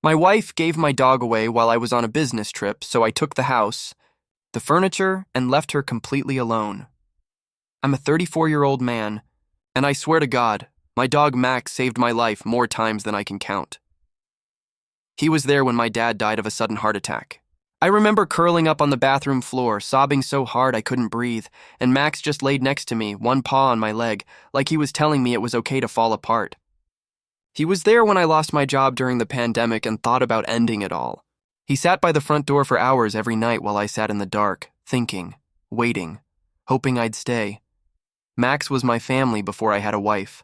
My wife gave my dog away while I was on a business trip, so I took the house, the furniture, and left her completely alone. I'm a 34-year-old man, and I swear to God, my dog Max saved my life more times than I can count. He was there when my dad died of a sudden heart attack. I remember curling up on the bathroom floor, sobbing so hard I couldn't breathe, and Max just laid next to me, one paw on my leg, like he was telling me it was okay to fall apart. He was there when I lost my job during the pandemic and thought about ending it all. He sat by the front door for hours every night while I sat in the dark, thinking, waiting, hoping I'd stay. Max was my family before I had a wife.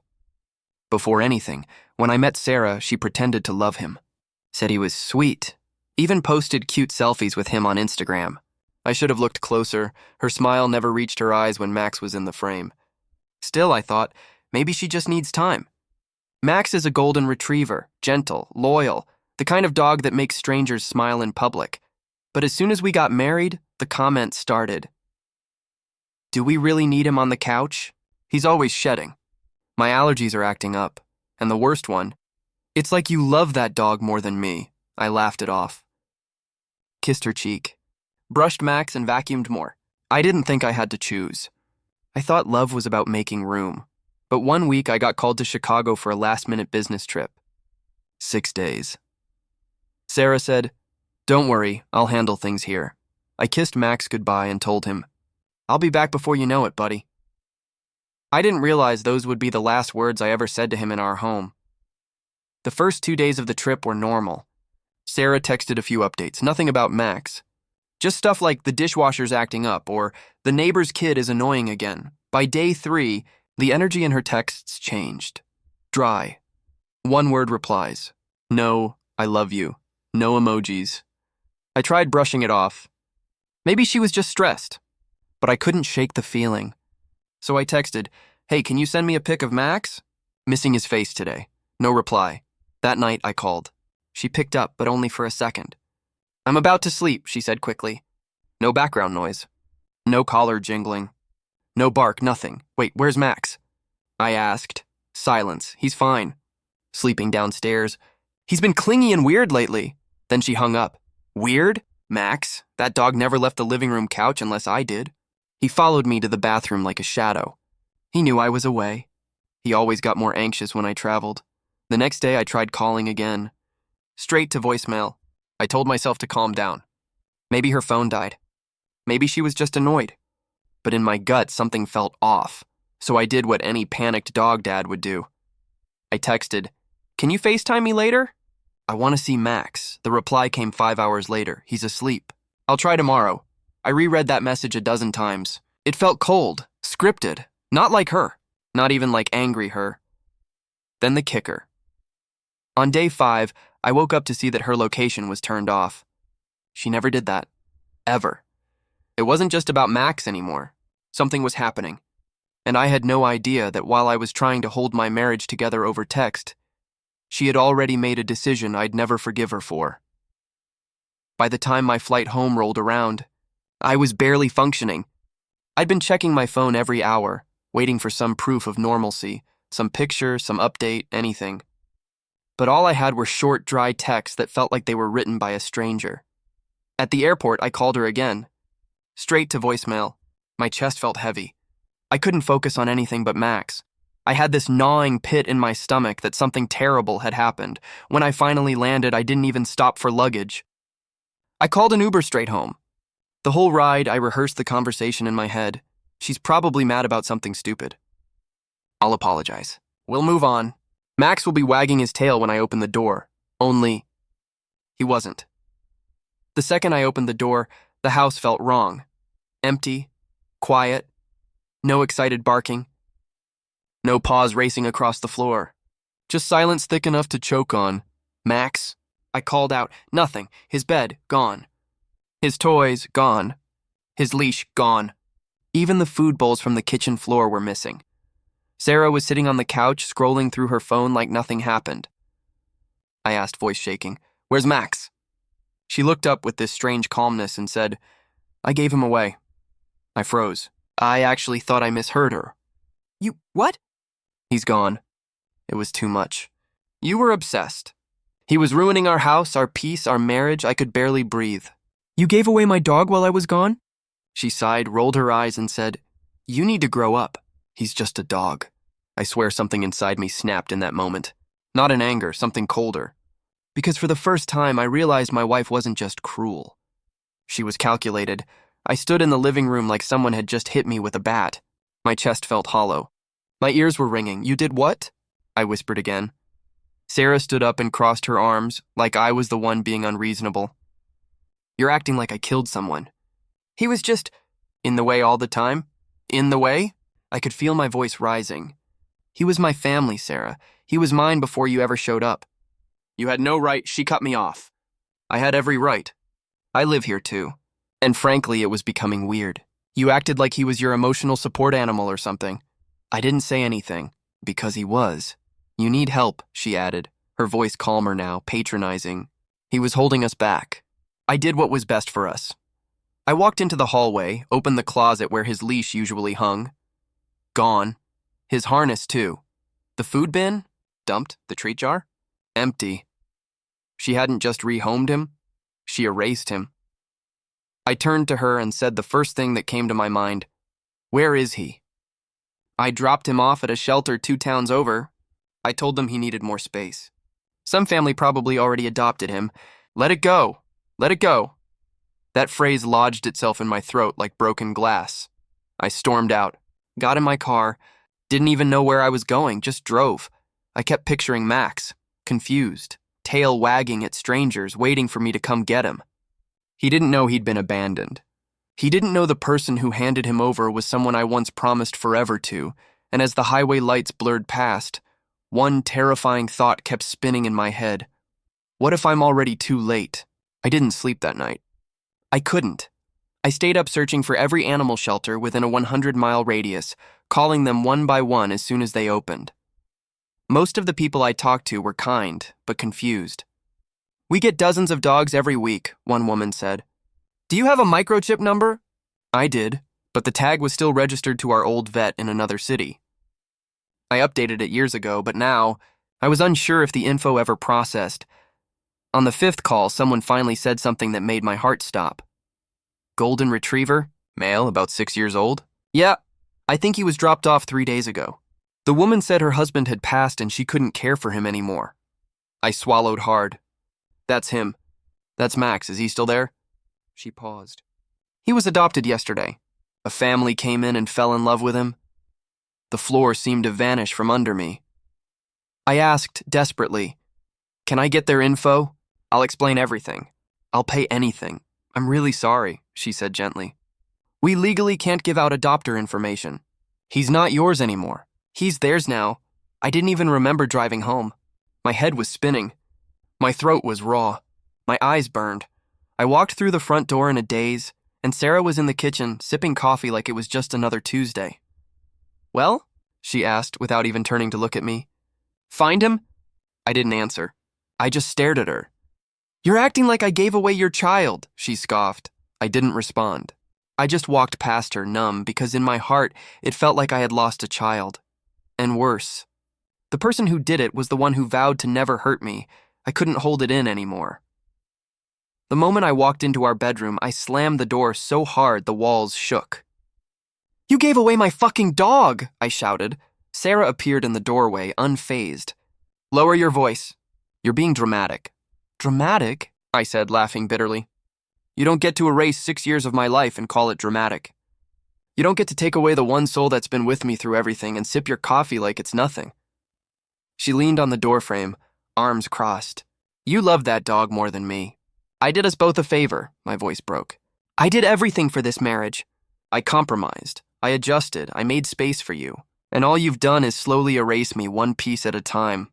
Before anything, when I met Sarah, she pretended to love him. Said he was sweet. Even posted cute selfies with him on Instagram. I should have looked closer. Her smile never reached her eyes when Max was in the frame. Still, I thought, maybe she just needs time. Max is a golden retriever, gentle, loyal, the kind of dog that makes strangers smile in public. But as soon as we got married, the comments started. Do we really need him on the couch? He's always shedding. My allergies are acting up. And the worst one, it's like you love that dog more than me. I laughed it off. Kissed her cheek. Brushed Max and vacuumed more. I didn't think I had to choose. I thought love was about making room. But one week I got called to Chicago for a last-minute business trip. 6 days. Sarah said, "Don't worry, I'll handle things here." I kissed Max goodbye and told him, "I'll be back before you know it, buddy." I didn't realize those would be the last words I ever said to him in our home. The first 2 days of the trip were normal. Sarah texted a few updates, nothing about Max. Just stuff like the dishwasher's acting up or the neighbor's kid is annoying again. By day 3, the energy in her texts changed. Dry. One-word replies. No, I love you. No emojis. I tried brushing it off. Maybe she was just stressed. But I couldn't shake the feeling. So I texted, "Hey, can you send me a pic of Max?" Missing his face today. No reply. That night I called. She picked up, but only for a second. "I'm about to sleep," she said quickly. No background noise. No collar jingling. No bark, nothing. "Wait, where's Max?" I asked. Silence. "He's fine." Sleeping downstairs. "He's been clingy and weird lately." Then she hung up. Weird? Max? That dog never left the living room couch unless I did. He followed me to the bathroom like a shadow. He knew I was away. He always got more anxious when I traveled. The next day I tried calling again. Straight to voicemail. I told myself to calm down. Maybe her phone died. Maybe she was just annoyed. But in my gut, something felt off, so I did what any panicked dog dad would do. I texted, "Can you FaceTime me later?" "I want to see Max." The reply came 5 hours later. "He's asleep." "I'll try tomorrow." I reread that message a dozen times. It felt cold, scripted, not like her, not even like angry her. Then the kicker. On day 5, I woke up to see that her location was turned off. She never did that. Ever. It wasn't just about Max anymore. Something was happening. And I had no idea that while I was trying to hold my marriage together over text, she had already made a decision I'd never forgive her for. By the time my flight home rolled around, I was barely functioning. I'd been checking my phone every hour, waiting for some proof of normalcy, some picture, some update, anything. But all I had were short, dry texts that felt like they were written by a stranger. At the airport, I called her again. Straight to voicemail. My chest felt heavy. I couldn't focus on anything but Max. I had this gnawing pit in my stomach that something terrible had happened. When I finally landed, I didn't even stop for luggage. I called an Uber straight home. The whole ride, I rehearsed the conversation in my head. She's probably mad about something stupid. I'll apologize. We'll move on. Max will be wagging his tail when I open the door. Only, he wasn't. The second I opened the door, the house felt wrong. Empty, quiet, no excited barking, no paws racing across the floor. Just silence thick enough to choke on. "Max?" I called out. Nothing. His bed, gone. His toys, gone. His leash, gone. Even the food bowls from the kitchen floor were missing. Sarah was sitting on the couch, scrolling through her phone like nothing happened. I asked, voice shaking, "Where's Max?" She looked up with this strange calmness and said, "I gave him away." I froze. I actually thought I misheard her. "You, what?" "He's gone." It was too much. "You were obsessed. He was ruining our house, our peace, our marriage. I could barely breathe. You gave away my dog while I was gone? She sighed, rolled her eyes, and said, You need to grow up. He's just a dog. I swear something inside me snapped in that moment. Not in anger, something colder. Because for the first time, I realized my wife wasn't just cruel. She was calculated. I stood in the living room like someone had just hit me with a bat. My chest felt hollow. My ears were ringing. You did what? I whispered again. Sarah stood up and crossed her arms, like I was the one being unreasonable. You're acting like I killed someone. He was just in the way all the time. In the way? I could feel my voice rising. He was my family, Sarah. He was mine before you ever showed up. You had no right. She cut me off. I had every right. I live here too. And frankly, it was becoming weird. You acted like he was your emotional support animal or something. I didn't say anything, because he was. You need help, she added, her voice calmer now, patronizing. He was holding us back. I did what was best for us. I walked into the hallway, opened the closet where his leash usually hung. Gone. His harness, too. The food bin? Dumped. The treat jar? Empty. She hadn't just rehomed him. She erased him. I turned to her and said the first thing that came to my mind. Where is he? I dropped him off at a shelter 2 towns over. I told them he needed more space. Some family probably already adopted him. Let it go. Let it go. That phrase lodged itself in my throat like broken glass. I stormed out, got in my car, didn't even know where I was going, just drove. I kept picturing Max, confused, tail wagging at strangers, waiting for me to come get him. He didn't know he'd been abandoned. He didn't know the person who handed him over was someone I once promised forever to, and as the highway lights blurred past, one terrifying thought kept spinning in my head. What if I'm already too late? I didn't sleep that night. I couldn't. I stayed up searching for every animal shelter within a 100-mile radius, calling them one by one as soon as they opened. Most of the people I talked to were kind, but confused. We get dozens of dogs every week, one woman said. Do you have a microchip number? I did, but the tag was still registered to our old vet in another city. I updated it years ago, but now, I was unsure if the info ever processed. On the 5th call, someone finally said something that made my heart stop. Golden Retriever, male, about 6 years old? Yeah, I think he was dropped off 3 days ago. The woman said her husband had passed and she couldn't care for him anymore. I swallowed hard. That's him. That's Max. Is he still there? She paused. He was adopted yesterday. A family came in and fell in love with him. The floor seemed to vanish from under me. I asked desperately, Can I get their info? I'll explain everything. I'll pay anything. I'm really sorry, she said gently. We legally can't give out adopter information. He's not yours anymore. He's theirs now. I didn't even remember driving home. My head was spinning. My throat was raw. My eyes burned. I walked through the front door in a daze, and Sarah was in the kitchen, sipping coffee like it was just another Tuesday. Well? She asked, without even turning to look at me. Find him? I didn't answer. I just stared at her. You're acting like I gave away your child, she scoffed. I didn't respond. I just walked past her, numb, because in my heart, it felt like I had lost a child. And worse. The person who did it was the one who vowed to never hurt me. I couldn't hold it in anymore. The moment I walked into our bedroom, I slammed the door so hard the walls shook. You gave away my fucking dog, I shouted. Sarah appeared in the doorway, unfazed. Lower your voice. You're being dramatic. Dramatic? I said, laughing bitterly. You don't get to erase 6 years of my life and call it dramatic. You don't get to take away the one soul that's been with me through everything and sip your coffee like it's nothing. She leaned on the doorframe, arms crossed. You love that dog more than me. I did us both a favor, my voice broke. I did everything for this marriage. I compromised. I adjusted. I made space for you. And all you've done is slowly erase me one piece at a time.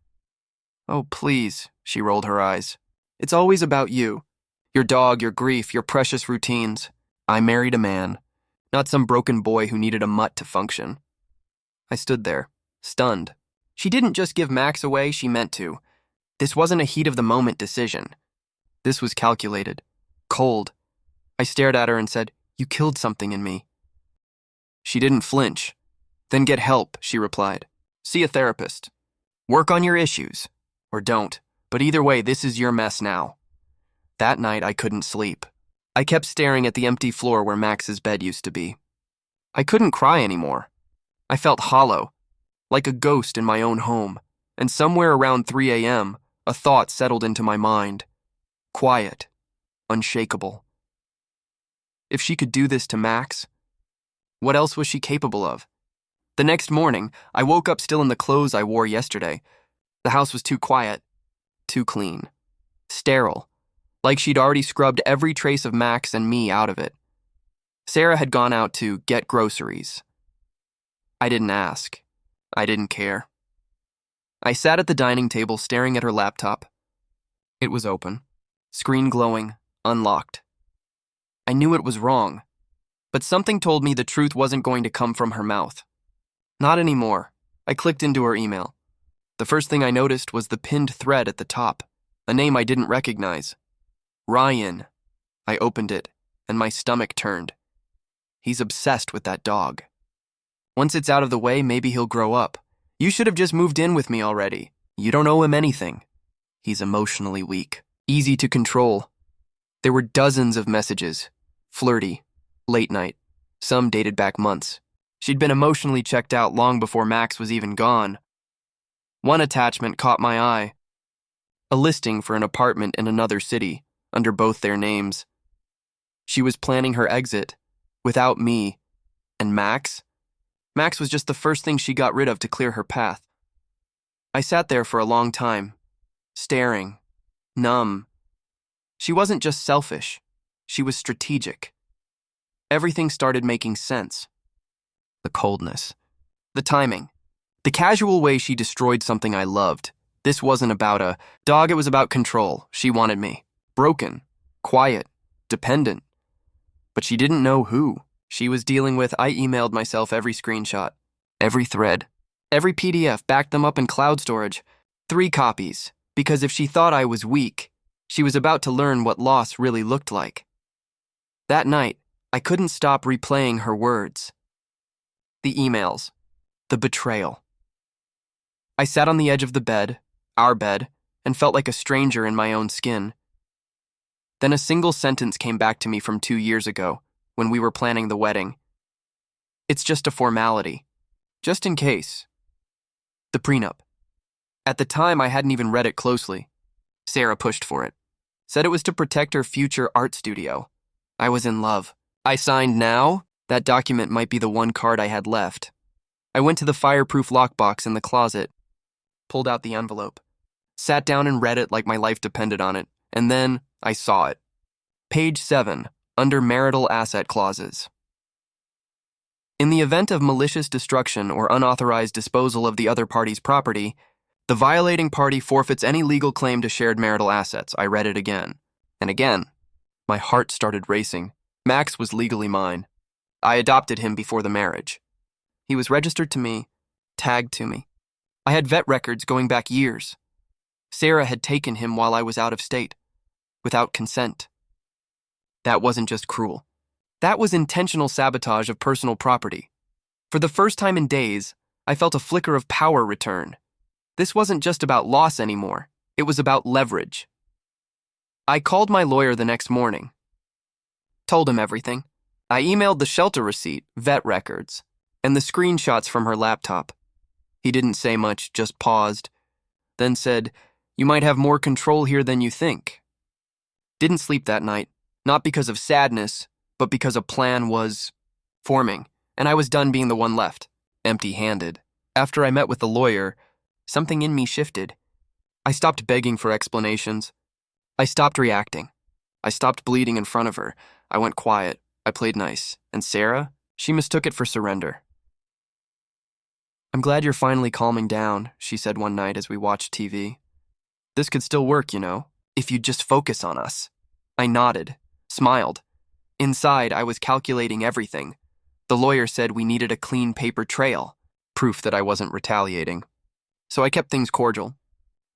Oh, please, she rolled her eyes. It's always about you. Your dog, your grief, your precious routines. I married a man, not some broken boy who needed a mutt to function. I stood there, stunned. She didn't just give Max away, she meant to. This wasn't a heat-of-the-moment decision. This was calculated, cold. I stared at her and said, You killed something in me. She didn't flinch. Then get help, she replied. See a therapist. Work on your issues. Or don't. But either way, this is your mess now. That night, I couldn't sleep. I kept staring at the empty floor where Max's bed used to be. I couldn't cry anymore. I felt hollow, like a ghost in my own home, and somewhere around 3 a.m., a thought settled into my mind. Quiet, unshakable. If she could do this to Max, what else was she capable of? The next morning, I woke up still in the clothes I wore yesterday. The house was too quiet, too clean, sterile, like she'd already scrubbed every trace of Max and me out of it. Sarah had gone out to get groceries. I didn't ask. I didn't care. I sat at the dining table staring at her laptop. It was open, screen glowing, unlocked. I knew it was wrong, but something told me the truth wasn't going to come from her mouth. Not anymore. I clicked into her email. The first thing I noticed was the pinned thread at the top, a name I didn't recognize. Ryan. I opened it, and my stomach turned. He's obsessed with that dog. Once it's out of the way, maybe he'll grow up. You should have just moved in with me already. You don't owe him anything. He's emotionally weak, easy to control. There were dozens of messages, flirty, late night, some dated back months. She'd been emotionally checked out long before Max was even gone. One attachment caught my eye. A listing for an apartment in another city, under both their names. She was planning her exit, without me. And Max? Max was just the first thing she got rid of to clear her path. I sat there for a long time, staring, numb. She wasn't just selfish, she was strategic. Everything started making sense. The coldness, the timing, the casual way she destroyed something I loved. This wasn't about a dog, it was about control. She wanted me. Broken, quiet, dependent. But she didn't know who she was dealing with. I emailed myself every screenshot, every thread, every PDF, backed them up in cloud storage. 3 copies, because if she thought I was weak, she was about to learn what loss really looked like. That night, I couldn't stop replaying her words. The emails, the betrayal. I sat on the edge of the bed, our bed, and felt like a stranger in my own skin. Then a single sentence came back to me from 2 years ago, when we were planning the wedding. It's just a formality, just in case. The prenup. At the time, I hadn't even read it closely. Sarah pushed for it, said it was to protect her future art studio. I was in love. I signed now. That document might be the one card I had left. I went to the fireproof lockbox in the closet, pulled out the envelope, sat down and read it like my life depended on it, and then I saw it. Page 7, under marital asset clauses. In the event of malicious destruction or unauthorized disposal of the other party's property, the violating party forfeits any legal claim to shared marital assets. I read it again and again. My heart started racing. Max was legally mine. I adopted him before the marriage. He was registered to me, tagged to me. I had vet records going back years. Sarah had taken him while I was out of state, without consent. That wasn't just cruel. That was intentional sabotage of personal property. For the first time in days, I felt a flicker of power return. This wasn't just about loss anymore. It was about leverage. I called my lawyer the next morning. Told him everything. I emailed the shelter receipt, vet records, and the screenshots from her laptop. He didn't say much, just paused, then said, "You might have more control here than you think." Didn't sleep that night, not because of sadness, but because a plan was forming, and I was done being the one left, empty-handed. After I met with the lawyer, something in me shifted. I stopped begging for explanations. I stopped reacting. I stopped bleeding in front of her. I went quiet. I played nice. And Sarah, she mistook it for surrender. "I'm glad you're finally calming down," she said one night as we watched TV. "This could still work, you know, if you'd just focus on us." I nodded, smiled. Inside, I was calculating everything. The lawyer said we needed a clean paper trail, proof that I wasn't retaliating. So I kept things cordial.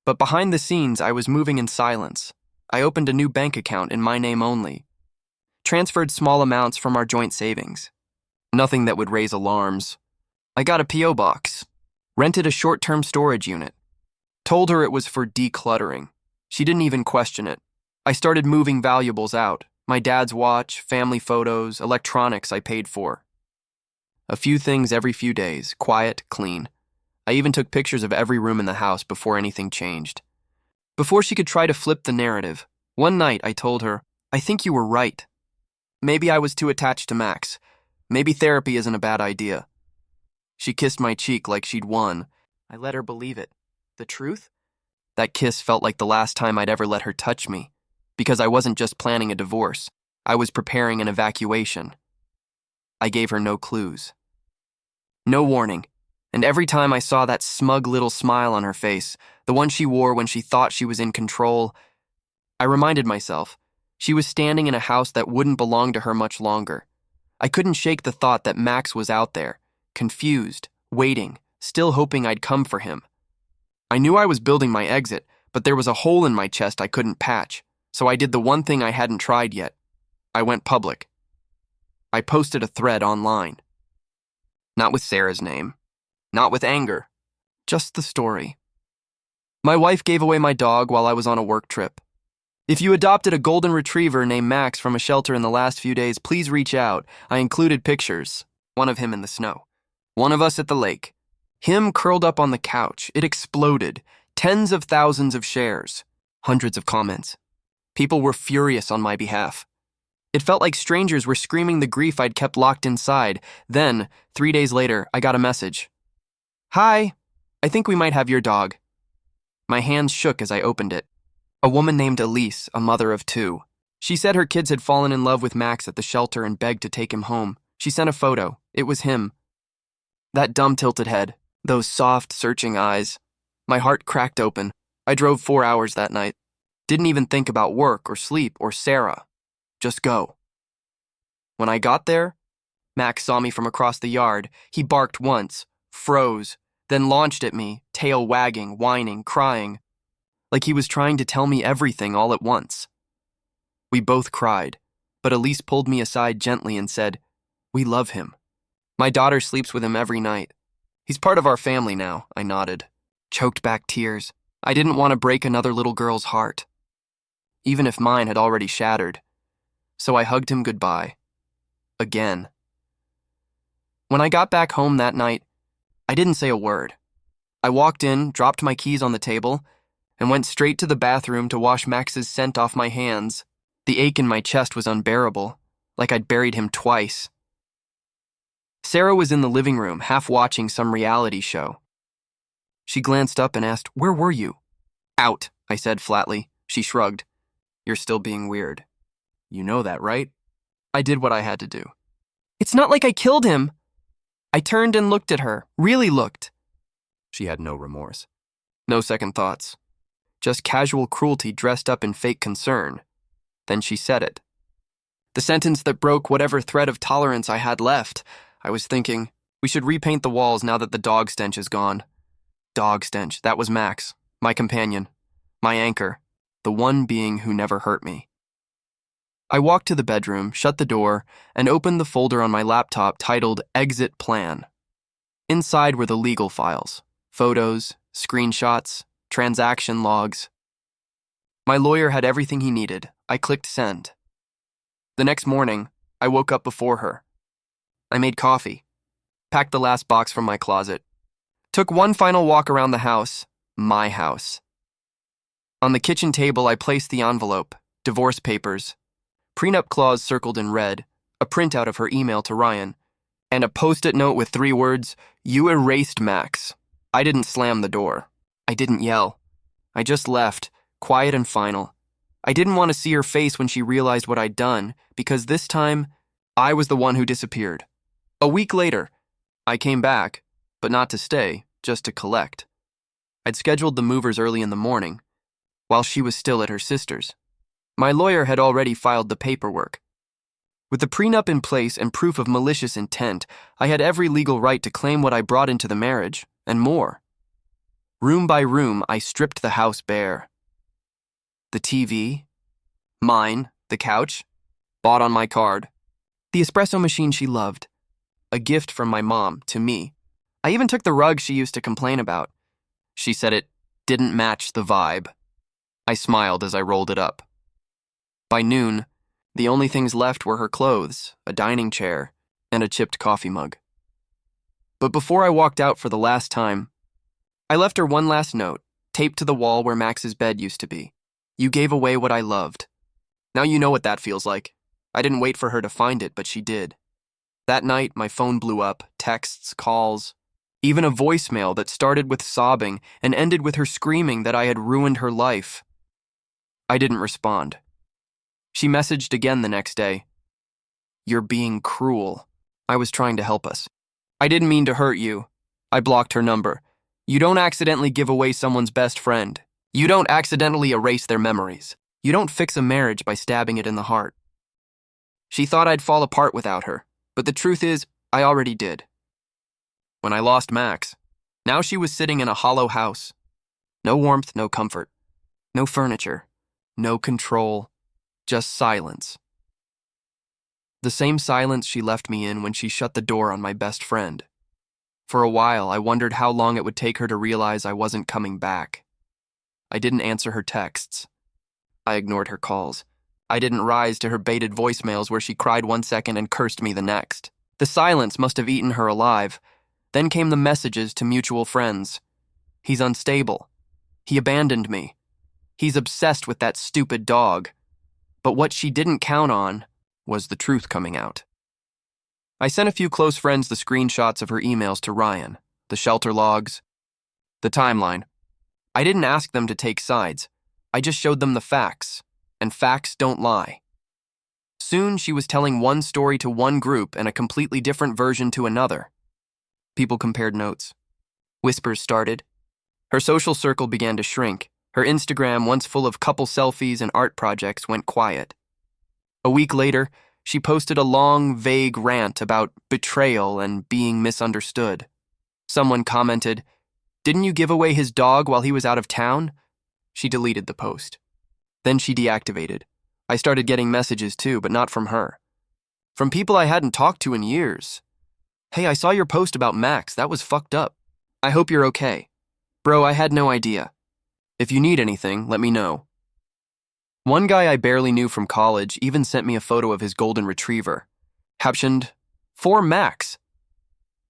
But behind the scenes, I was moving in silence. I opened a new bank account in my name only. Transferred small amounts from our joint savings. Nothing that would raise alarms. I got a P.O. box. Rented a short-term storage unit. Told her it was for decluttering. She didn't even question it. I started moving valuables out. My dad's watch, family photos, electronics I paid for. A few things every few days, quiet, clean. I even took pictures of every room in the house before anything changed. Before she could try to flip the narrative, one night I told her, "I think you were right. Maybe I was too attached to Max. Maybe therapy isn't a bad idea." She kissed my cheek like she'd won. I let her believe it. The truth? That kiss felt like the last time I'd ever let her touch me, because I wasn't just planning a divorce. I was preparing an evacuation. I gave her no clues. No warning. And every time I saw that smug little smile on her face, the one she wore when she thought she was in control, I reminded myself, she was standing in a house that wouldn't belong to her much longer. I couldn't shake the thought that Max was out there, confused, waiting, still hoping I'd come for him. I knew I was building my exit, but there was a hole in my chest I couldn't patch, so I did the one thing I hadn't tried yet. I went public. I posted a thread online. Not with Sarah's name. Not with anger. Just the story. My wife gave away my dog while I was on a work trip. If you adopted a golden retriever named Max from a shelter in the last few days, please reach out. I included pictures. One of him in the snow. One of us at the lake. Him curled up on the couch. It exploded. Tens of thousands of shares. Hundreds of comments. People were furious on my behalf. It felt like strangers were screaming the grief I'd kept locked inside. Then, 3 days later, I got a message. "Hi, I think we might have your dog." My hands shook as I opened it. A woman named Elise, a mother of 2. She said her kids had fallen in love with Max at the shelter and begged to take him home. She sent a photo. It was him. That dumb tilted head, those soft, searching eyes. My heart cracked open. I drove 4 hours that night. Didn't even think about work or sleep or Sarah. Just go. When I got there, Max saw me from across the yard. He barked once, froze, then launched at me, tail wagging, whining, crying, like he was trying to tell me everything all at once. We both cried, but Elise pulled me aside gently and said, "We love him. My daughter sleeps with him every night. He's part of our family now," I nodded, choked back tears. I didn't want to break another little girl's heart, even if mine had already shattered. So I hugged him goodbye. Again. When I got back home that night, I didn't say a word. I walked in, dropped my keys on the table, and went straight to the bathroom to wash Max's scent off my hands. The ache in my chest was unbearable, like I'd buried him twice. Sarah was in the living room, half watching some reality show. She glanced up and asked, "Where were you?" "Out," I said flatly. She shrugged. "You're still being weird. You know that, right?" I did what I had to do. "It's not like I killed him." I turned and looked at her, really looked. She had no remorse. No second thoughts. Just casual cruelty dressed up in fake concern. Then she said it. The sentence that broke whatever thread of tolerance I had left. I was thinking, we should repaint the walls now that the dog stench is gone. Dog stench, that was Max, my companion, my anchor, the one being who never hurt me. I walked to the bedroom, shut the door, and opened the folder on my laptop titled Exit Plan. Inside were the legal files, photos, screenshots, transaction logs. My lawyer had everything he needed. I clicked send. The next morning, I woke up before her. I made coffee, packed the last box from my closet, took one final walk around the house, my house. On the kitchen table, I placed the envelope, divorce papers, prenup clause circled in red, a printout of her email to Ryan, and a post-it note with 3 words, "You erased Max." I didn't slam the door. I didn't yell. I just left, quiet and final. I didn't want to see her face when she realized what I'd done, because this time, I was the one who disappeared. A week later, I came back, but not to stay, just to collect. I'd scheduled the movers early in the morning, while she was still at her sister's. My lawyer had already filed the paperwork. With the prenup in place and proof of malicious intent, I had every legal right to claim what I brought into the marriage, and more. Room by room, I stripped the house bare. The TV, mine, the couch, bought on my card. The espresso machine she loved, a gift from my mom to me. I even took the rug she used to complain about. She said it didn't match the vibe. I smiled as I rolled it up. By noon, the only things left were her clothes, a dining chair, and a chipped coffee mug. But before I walked out for the last time, I left her one last note, taped to the wall where Max's bed used to be. You gave away what I loved. Now you know what that feels like. I didn't wait for her to find it, but she did. That night, my phone blew up, texts, calls, even a voicemail that started with sobbing and ended with her screaming that I had ruined her life. I didn't respond. She messaged again the next day. You're being cruel. I was trying to help us. I didn't mean to hurt you. I blocked her number. You don't accidentally give away someone's best friend. You don't accidentally erase their memories. You don't fix a marriage by stabbing it in the heart. She thought I'd fall apart without her, but the truth is, I already did. When I lost Max, now she was sitting in a hollow house. No warmth, no comfort. No furniture. No control. Just silence. The same silence she left me in when she shut the door on my best friend. For a while, I wondered how long it would take her to realize I wasn't coming back. I didn't answer her texts. I ignored her calls. I didn't rise to her baited voicemails where she cried one second and cursed me the next. The silence must have eaten her alive. Then came the messages to mutual friends. He's unstable. He abandoned me. He's obsessed with that stupid dog. But what she didn't count on was the truth coming out. I sent a few close friends the screenshots of her emails to Ryan, the shelter logs, the timeline. I didn't ask them to take sides. I just showed them the facts, and facts don't lie. Soon she was telling one story to one group and a completely different version to another. People compared notes. Whispers started. Her social circle began to shrink. Her Instagram, once full of couple selfies and art projects, went quiet. A week later, she posted a long, vague rant about betrayal and being misunderstood. Someone commented, "Didn't you give away his dog while he was out of town?" She deleted the post. Then she deactivated. I started getting messages too, but not from her. From people I hadn't talked to in years. "Hey, I saw your post about Max. That was fucked up. I hope you're okay. Bro, I had no idea. If you need anything, let me know." One guy I barely knew from college even sent me a photo of his golden retriever, captioned, "For Max."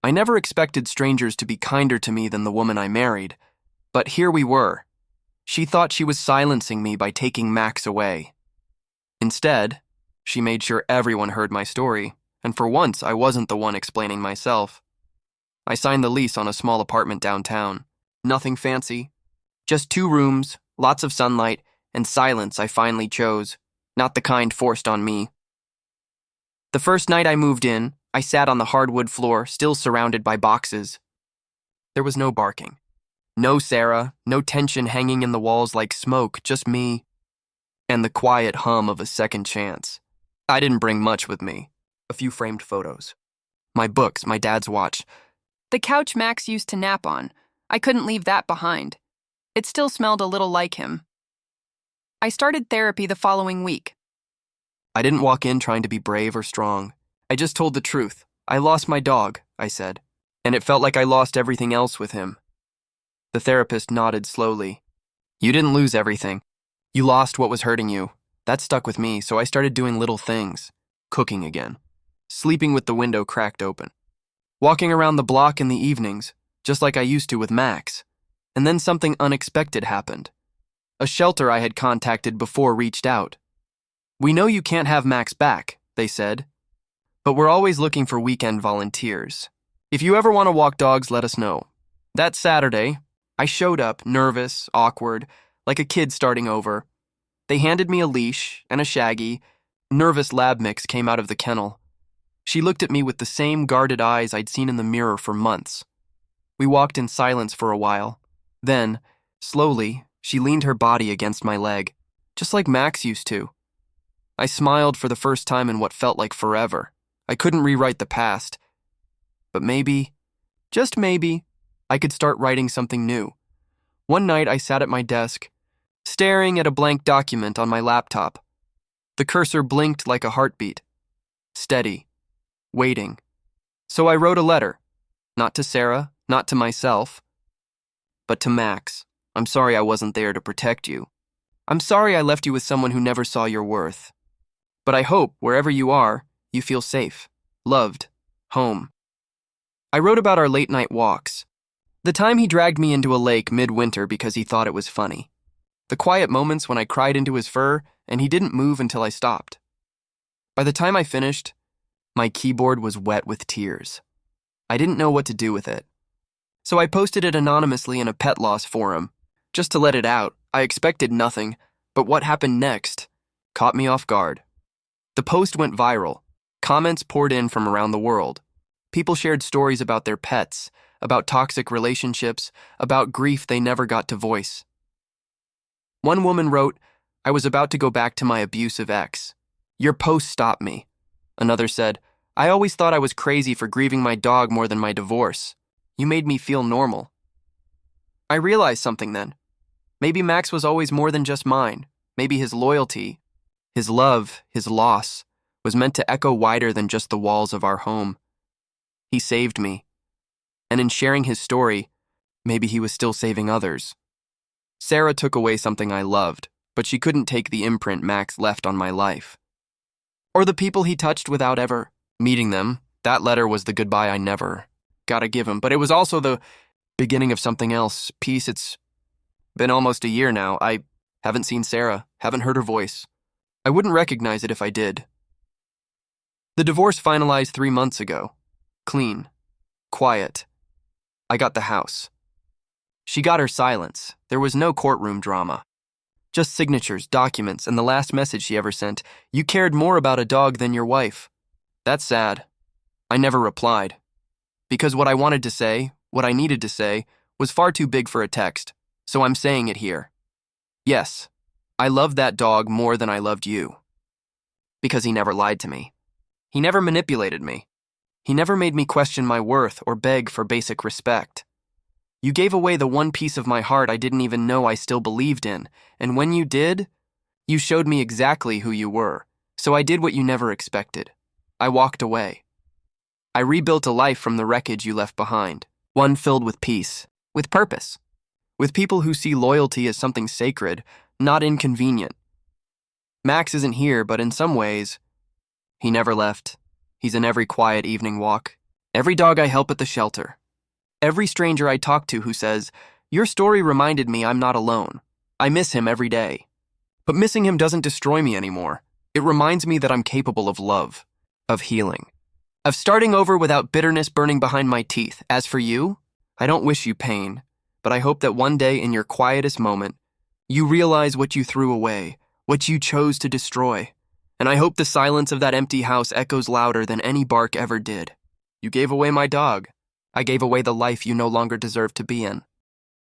I never expected strangers to be kinder to me than the woman I married, but here we were. She thought she was silencing me by taking Max away. Instead, she made sure everyone heard my story, and for once I wasn't the one explaining myself. I signed the lease on a small apartment downtown. Nothing fancy. Just 2 rooms, lots of sunlight, and silence I finally chose, not the kind forced on me. The first night I moved in, I sat on the hardwood floor, still surrounded by boxes. There was no barking. No Sarah, no tension hanging in the walls like smoke, just me, and the quiet hum of a second chance. I didn't bring much with me. A few framed photos. My books, my dad's watch. The couch Max used to nap on. I couldn't leave that behind. It still smelled a little like him. I started therapy the following week. I didn't walk in trying to be brave or strong. I just told the truth. I lost my dog, I said, and it felt like I lost everything else with him. The therapist nodded slowly. You didn't lose everything. You lost what was hurting you. That stuck with me, so I started doing little things. Cooking again. Sleeping with the window cracked open. Walking around the block in the evenings, just like I used to with Max. And then something unexpected happened. A shelter I had contacted before reached out. "We know you can't have Max back," they said, "but we're always looking for weekend volunteers. If you ever want to walk dogs, let us know." That Saturday, I showed up, nervous, awkward, like a kid starting over. They handed me a leash and a shaggy, nervous lab mix came out of the kennel. She looked at me with the same guarded eyes I'd seen in the mirror for months. We walked in silence for a while. Then, slowly, she leaned her body against my leg, just like Max used to. I smiled for the first time in what felt like forever. I couldn't rewrite the past. But maybe, just maybe, I could start writing something new. One night I sat at my desk, staring at a blank document on my laptop. The cursor blinked like a heartbeat. Steady. Waiting. So I wrote a letter. Not to Sarah, not to myself, but to Max. "I'm sorry I wasn't there to protect you. I'm sorry I left you with someone who never saw your worth. But I hope, wherever you are, you feel safe, loved, home. I wrote about our late-night walks. The time he dragged me into a lake midwinter because he thought it was funny. The quiet moments when I cried into his fur and he didn't move until I stopped. By the time I finished, my keyboard was wet with tears. I didn't know what to do with it. So I posted it anonymously in a pet loss forum, just to let it out. I expected nothing, but what happened next caught me off guard. The post went viral. Comments poured in from around the world. People shared stories about their pets, about toxic relationships, about grief they never got to voice. One woman wrote, "I was about to go back to my abusive ex. Your post stopped me." Another said, "I always thought I was crazy for grieving my dog more than my divorce. You made me feel normal." I realized something then. Maybe Max was always more than just mine. Maybe his loyalty, his love, his loss, was meant to echo wider than just the walls of our home. He saved me. And in sharing his story, maybe he was still saving others. Sarah took away something I loved, but she couldn't take the imprint Max left on my life. Or the people he touched without ever meeting them. That letter was the goodbye I never gotta give him, but it was also the beginning of something else. Peace. It's been almost a year now. I haven't seen Sarah, haven't heard her voice. I wouldn't recognize it if I did. The divorce finalized 3 months ago. Clean. Quiet. I got the house. She got her silence. There was no courtroom drama. Just signatures, documents, and the last message she ever sent. "You cared more about a dog than your wife." That's sad. I never replied. Because what I wanted to say, what I needed to say, was far too big for a text, so I'm saying it here. Yes, I loved that dog more than I loved you. Because he never lied to me. He never manipulated me. He never made me question my worth or beg for basic respect. You gave away the one piece of my heart I didn't even know I still believed in, and when you did, you showed me exactly who you were, so I did what you never expected. I walked away. I rebuilt a life from the wreckage you left behind, one filled with peace, with purpose, with people who see loyalty as something sacred, not inconvenient. Max isn't here, but in some ways, he never left. He's in every quiet evening walk, every dog I help at the shelter, every stranger I talk to who says, "Your story reminded me I'm not alone." I miss him every day. But missing him doesn't destroy me anymore. It reminds me that I'm capable of love, of healing, of starting over without bitterness burning behind my teeth. As for you, I don't wish you pain, but I hope that one day in your quietest moment, you realize what you threw away, what you chose to destroy. And I hope the silence of that empty house echoes louder than any bark ever did. You gave away my dog. I gave away the life you no longer deserve to be in.